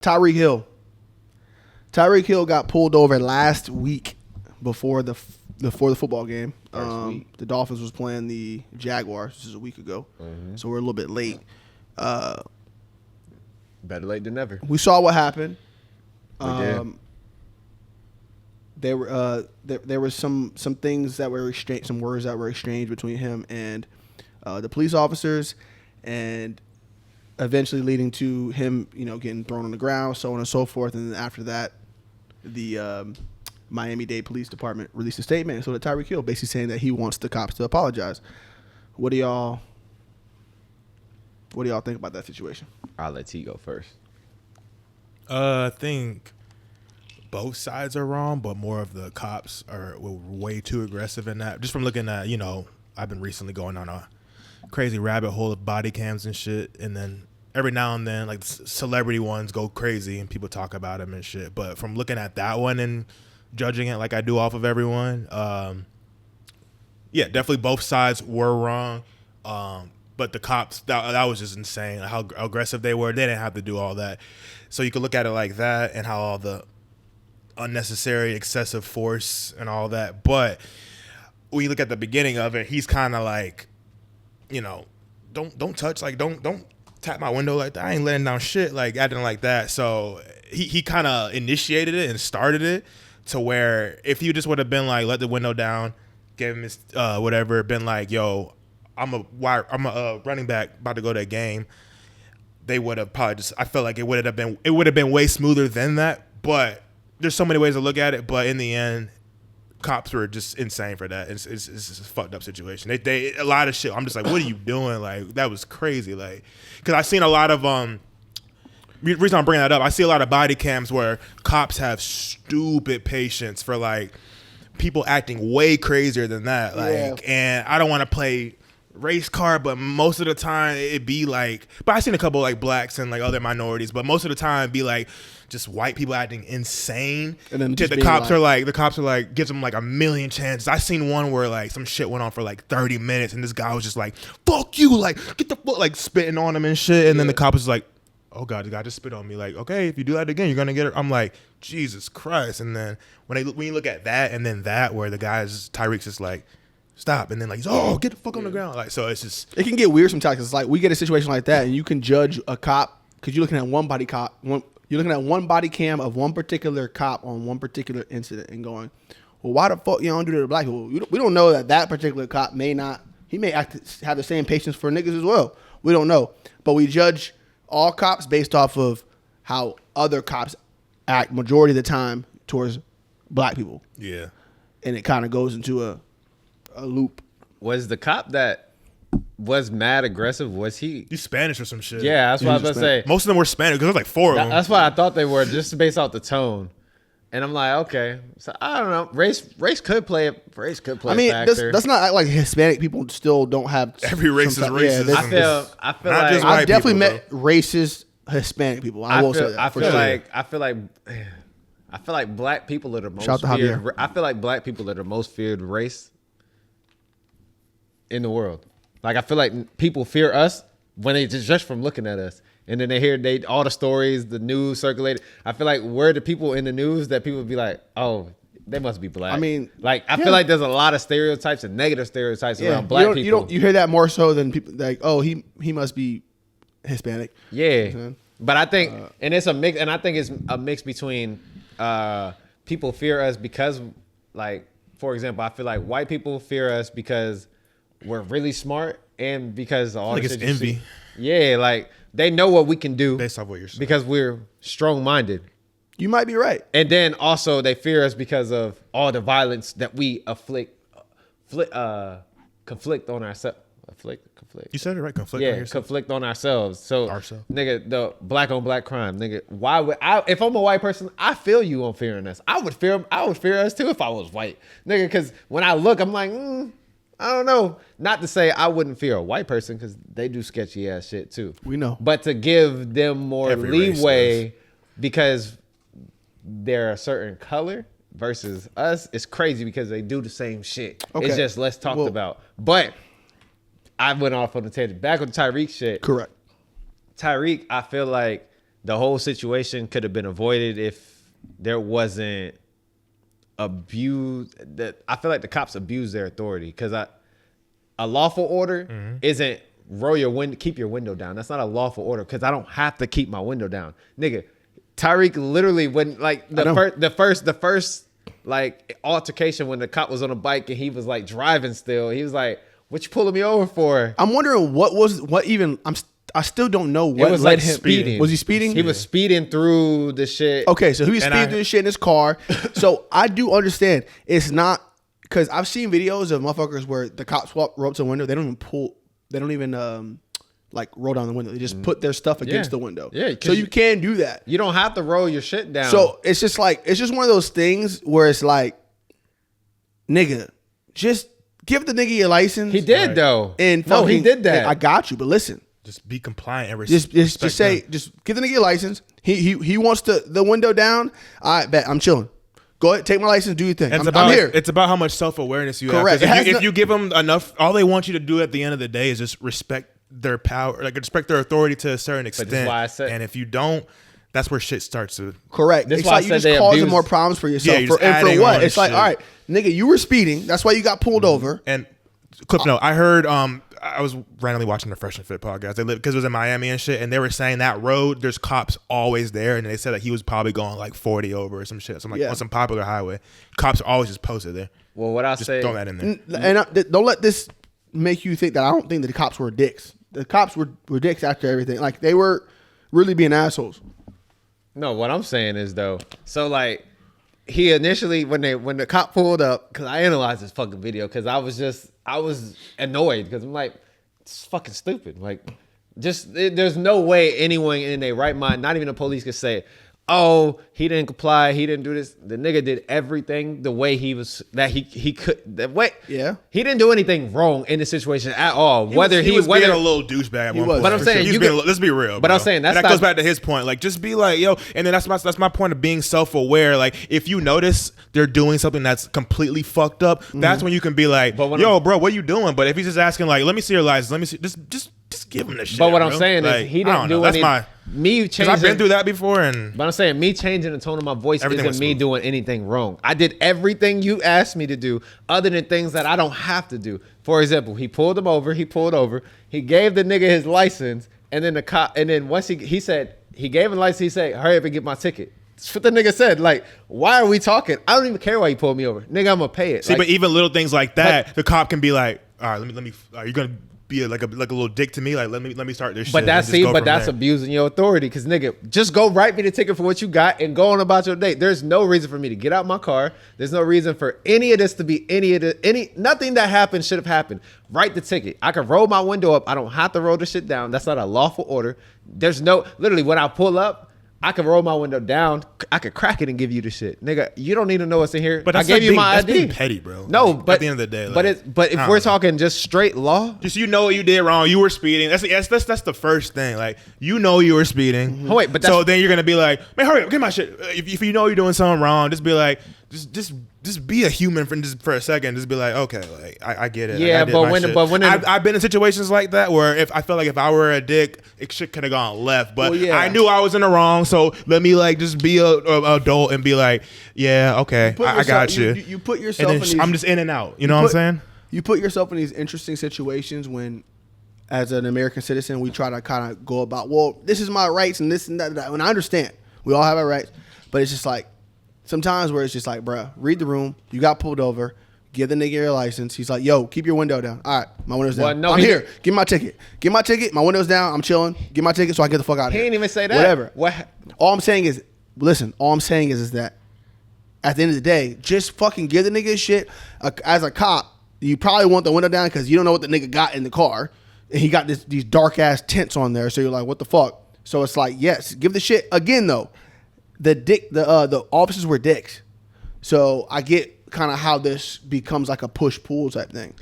Tyreek Hill. Tyreek Hill got pulled over last week before the football game. The Dolphins was playing the Jaguars, which is a week ago. Mm-hmm. So we're a little bit late. Better late than never. We saw what happened. There was some things that were exchanged, some words that were exchanged between him and the police officers, and eventually leading to him, getting thrown on the ground, so on and so forth. And then after that, the Miami-Dade Police Department released a statement. So that Tyreek Hill basically saying that he wants the cops to apologize. What do y'all think about that situation? I'll let T go first. I think both sides are wrong, but more of the cops were way too aggressive in that. Just from looking at, I've been recently going on a crazy rabbit hole of body cams and shit, and then every now and then, like, celebrity ones go crazy and people talk about them and shit. But from looking at that one and judging it like I do off of everyone, definitely both sides were wrong. But the cops, that was just insane. How aggressive they were. They didn't have to do all that. So you could look at it like that, and how all the unnecessary, excessive force and all that. But when you look at the beginning of it, he's kind of like, don't touch, like, don't tap my window like that. I ain't letting down shit, like, acting like that. So he kind of initiated it and started it, to where if you just would have been like, let the window down, give him his whatever, been like, yo, I'm a running back about to go to a game, they would have probably just, I felt like it would have been way smoother than that. But there's so many ways to look at it. But in the end, cops were just insane for that. It's a fucked up situation. They a lot of shit. I'm just like, what are you doing? Like, that was crazy. Like, because I've seen a lot of the reason I'm bringing that up, I see a lot of body cams where cops have stupid patience for, like, people acting way crazier than that. Like, and I don't want to play race card, but most of the time it'd be like, but I seen a couple like blacks and like other minorities, but most of the time it'd be like just white people acting insane. And then the cops are like gives them like a million chances. I seen one where like some shit went on for like 30 minutes and this guy was just like, fuck you, like, get the fuck, like, spitting on him and shit. And then the cop was like, oh God, the guy just spit on me. Like, okay, if you do that again, you're gonna get it. I'm like, Jesus Christ. And then when you look at that, and then that where the guy's Tyreek's just like, stop, and then like, he's, oh, get the fuck on the ground. Like, so it's just, it can get weird sometimes. It's like we get a situation like that, and you can judge a cop because you're looking at one body cam of one particular cop on one particular incident, and going, well, why the fuck you don't do that to black people? We don't know that particular cop have the same patience for niggas as well. We don't know, but we judge all cops based off of how other cops act majority of the time towards black people. Yeah, and it kind of goes into a loop. Was the cop that was mad aggressive, was he's Spanish or some shit? Yeah, that's what I was about to say. Most of them were Spanish because there's like four of them. That's what I thought they were, just based off the tone. And I'm like, okay, so I don't know. Race could play a factor. I mean, that's not act like Hispanic people still don't have every race is racist. Yeah, I feel like I've definitely met racist Hispanic people. I will say that. I feel like black people are the most feared. I feel like black people are the most feared race in the world. Like, I feel like people fear us when they just from looking at us, and then they hear all the stories, the news circulated. I feel like we're the people in the news that people be like, oh, they must be black. I mean, like, I feel like there's a lot of stereotypes and negative stereotypes around black people. You hear that more so than people like, oh, he must be Hispanic. Yeah, you know? But I think, and it's a mix, and I think it's a mix between people fear us because, like, for example, I feel like white people fear us because we're really smart, and because all like, it's envy. Yeah, like, they know what we can do based off what you're saying because we're strong-minded. You might be right. And then also they fear us because of all the violence that we conflict on ourselves. Conflict. You said it right. Conflict. Yeah, conflict on ourselves. So, nigga, the black on black crime, nigga. Why would I? If I'm a white person, I feel you on fearing us. I would fear us too if I was white, nigga. Because when I look, I'm like, I don't know. Not to say I wouldn't fear a white person because they do sketchy ass shit too. We know. But to give them more leeway because they're a certain color versus us, it's crazy because they do the same shit. Okay. It's just less talked about. But I went off on the tangent. Back on the Tyreek shit. Correct. Tyreek, I feel like the whole situation could have been avoided if there wasn't abuse. That I feel like the cops abuse their authority because a lawful order isn't keep your window down. That's not a lawful order because I don't have to keep my window down, nigga. Tyreek literally wouldn't like the first like altercation when the cop was on a bike and he was like driving still. He was like, "What you pulling me over for?" I'm wondering I still don't know what it was led like him. speeding. Was he speeding? He was speeding through the shit. Okay, so he was speeding through the shit in his car. So I do understand it's not because I've seen videos of motherfuckers where the cops roll up to the window. They don't even like roll down the window. They just put their stuff against the window. Yeah. So you can do that. You don't have to roll your shit down. So it's just one of those things where it's like, nigga, just give the nigga your license. He did though. And he did that. I got you, but listen. Just be compliant and just say, just give the nigga your license. He wants the window down. I bet I'm chilling. Go ahead, take my license, do your thing. I'm here. It's about how much self-awareness you Correct. have. If you give them enough, all they want you to do at the end of the day is just respect their power, like respect their authority to a certain extent. That's why I said, and if you don't, that's where shit starts to. Correct. That's it's why like you just causing more problems for yourself. Yeah, for what? It's like, all right, nigga, you were speeding. That's why you got pulled over. And clip note, I heard I was randomly watching the Fresh and Fit podcast. They live because it was in Miami and shit, and they were saying that road, there's cops always there, and they said that he was probably going like 40 over or some shit. So I'm like, on some popular highway, cops are always just posted there. Well, what I just say, throw that in there. And don't let this make you think that I don't think that the cops were dicks. The cops were dicks after everything. Like they were really being assholes. No, what I'm saying is though, so like he initially when the cop pulled up, because I analyzed this fucking video because I was annoyed because I'm like, it's fucking stupid. Like, there's no way anyone in their right mind, not even the police, could say, oh, he didn't comply, he didn't do this. The nigga did everything the way he could. That way, yeah, he didn't do anything wrong in the situation at all. He was being a little douchebag at one point. But I'm saying, let's be real. But bro. I'm saying that goes back to his point. Like, just be like, yo, and then that's my point of being self-aware. Like, if you notice they're doing something that's completely fucked up, that's when you can be like, yo, bro, what are you doing? But if he's just asking, like, let me see your license, let me see, just give him the shit. But what bro. I'm saying is he didn't do anything. Me changing, I've been through that before, but I'm saying me changing the tone of my voice isn't me doing anything wrong. I did everything you asked me to do, other than things that I don't have to do. For example, he pulled him over. He pulled over. He gave the nigga his license, and then the cop. And then once he said he gave him the license, he said, "Hurry up and get my ticket." That's what the nigga said. Like, why are we talking? I don't even care why he pulled me over, nigga. I'm gonna pay it. See, but even little things like that, the cop can be like, "All right, let me. Are you gonna be like a little dick to me? Like, let me start this shit." But that's abusing your authority, because nigga, just go write me the ticket for what you got and go on about your day. There's no reason for me to get out my car. There's no reason for any of this to be nothing that happened should have happened. Write the ticket. I can roll my window up. I don't have to roll the shit down. That's not a lawful order. There's no, literally when I pull up, I can roll my window down. I could crack it and give you the shit, nigga. You don't need to know what's in here. But I gave you my ID. That's being petty, bro. No, like, but at the end of the day, like, but if we're talking just straight law, just you know what you did wrong. You were speeding. That's the first thing. Like, you know you were speeding. Mm-hmm. Oh, wait, but so then you're gonna be like, man, hurry up, get my shit. If you know you're doing something wrong, just be like, just be a human for a second. Just be like, okay, like I get it. Yeah, like, but I've been in situations like that where if I felt like if I were a dick, it shit could have gone left. But I knew I was in the wrong, so let me like just be a adult and be like, yeah, okay, I got you. You put yourself. And then I'm just in and out. You know what I'm saying? You put yourself in these interesting situations when, as an American citizen, we try to kind of go about, well, this is my rights and this and that. And I understand we all have our rights, but it's just like. Sometimes where it's just like, bruh, read the room. You got pulled over. Give the nigga your license. He's like, yo, keep your window down. All right, my window's down. Well, no, I'm here. Give me my ticket. Give my ticket. My window's down. I'm chilling. Give my ticket so I get the fuck out of here. He ain't even say that. Whatever. What? All I'm saying is, listen, all I'm saying is that at the end of the day, just fucking give the nigga his shit. As a cop, you probably want the window down because you don't know what the nigga got in the car. And he got these dark-ass tints on there. So you're like, what the fuck? So it's like, yes, give the shit. Again, though, the officers were dicks. So I get kind of how this becomes like a push-pull type thing.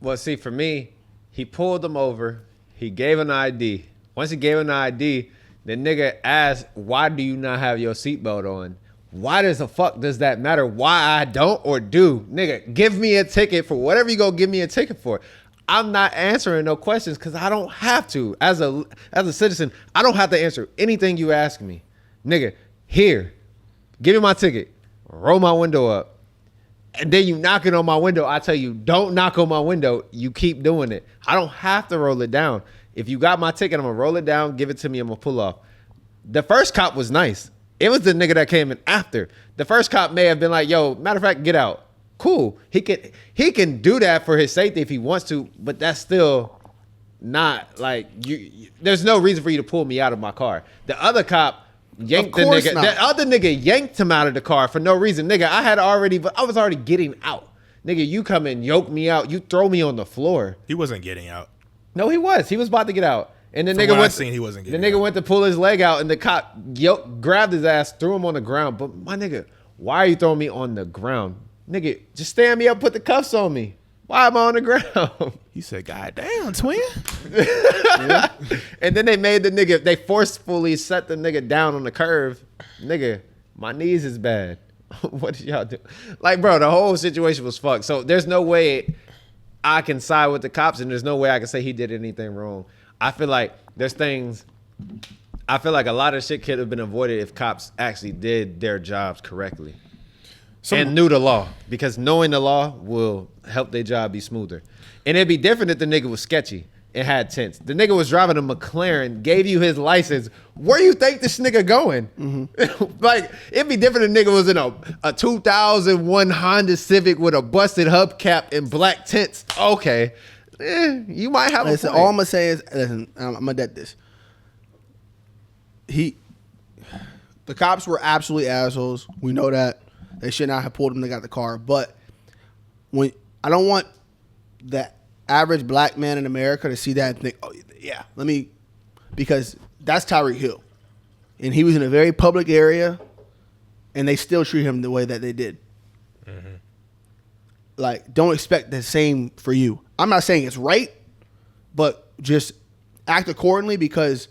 Well, see, for me, he pulled them over. He gave an ID. Once he gave an ID, the nigga asked, why do you not have your seatbelt on? Why does the fuck does that matter? Why I don't or do? Nigga, give me a ticket for whatever you go give me a ticket for. I'm not answering no questions because I don't have to. As a citizen, I don't have to answer anything you ask me. Nigga, here, give me my ticket, roll my window up, and then you knocking on my window. I tell you, don't knock on my window. You keep doing it. I don't have to roll it down. If you got my ticket, I'm gonna roll it down, give it to me, I'm gonna pull off. The first cop was nice. It was the nigga that came in after. The first cop may have been like, yo, matter of fact, get out. Cool. He can do that for his safety if he wants to, but that's still not like you there's no reason for you to pull me out of my car. The other cop yanked the nigga. The other nigga yanked him out of the car for no reason. Nigga, I was already getting out. Nigga, you come and yoke me out. You throw me on the floor. He wasn't getting out. No, he was. He was about to get out. And the he wasn't getting out. Went to pull his leg out, and the cop grabbed his ass, threw him on the ground. But my nigga, why are you throwing me on the ground? Nigga, just stand me up, put the cuffs on me. Why am I on the ground? He said, God damn, twin. Yeah. And then they forcefully set the nigga down on the curve. Nigga, my knees is bad. What did y'all do? Like, bro, the whole situation was fucked. So there's no way I can side with the cops, and there's no way I can say he did anything wrong. I feel like a lot of shit could have been avoided if cops actually did their jobs correctly and knew the law, because knowing the law will help their job be smoother. And it'd be different if the nigga was sketchy and had tents. The nigga was driving a McLaren, gave you his license. Where you think this nigga going? Mm-hmm. Like, it'd be different if the nigga was in a 2001 Honda Civic with a busted hubcap and black tents. Okay. You might have a point. All I'm gonna say is, listen, I'm gonna dead this. The cops were absolutely assholes. We know that. They should not have pulled him. They got the car. But I don't want the average black man in America to see that and think, oh yeah, because that's Tyreek Hill, and he was in a very public area, and they still treat him the way that they did. Mm-hmm. Like, don't expect the same for you. I'm not saying it's right, but just act accordingly, because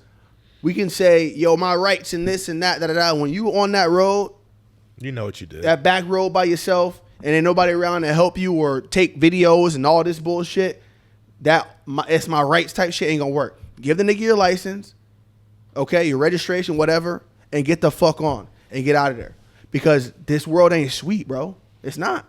we can say, yo, my rights and this and that, when you on that road, you know what you did. That back road by yourself, and ain't nobody around to help you or take videos and all this bullshit, it's my rights type shit ain't gonna work. Give the nigga your license, okay, your registration, whatever, and get the fuck on and get out of there. Because this world ain't sweet, bro. It's not.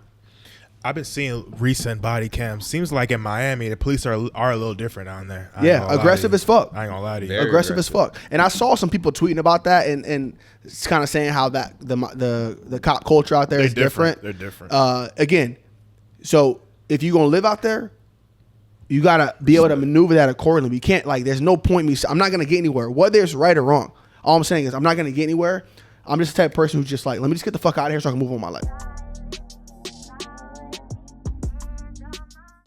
I've been seeing recent body cams. Seems like in Miami, the police are a little different down there. Yeah, aggressive as fuck. I ain't gonna lie to you. Very aggressive as fuck. And I saw some people tweeting about that, and it's kind of saying how that the cop culture out there is different. They're different. Again, so if you're gonna live out there, you gotta be able to maneuver that accordingly. You can't, like, there's no point I'm not gonna get anywhere, whether it's right or wrong. All I'm saying is I'm not gonna get anywhere. I'm just the type of person who's just like, let me just get the fuck out of here so I can move on my life.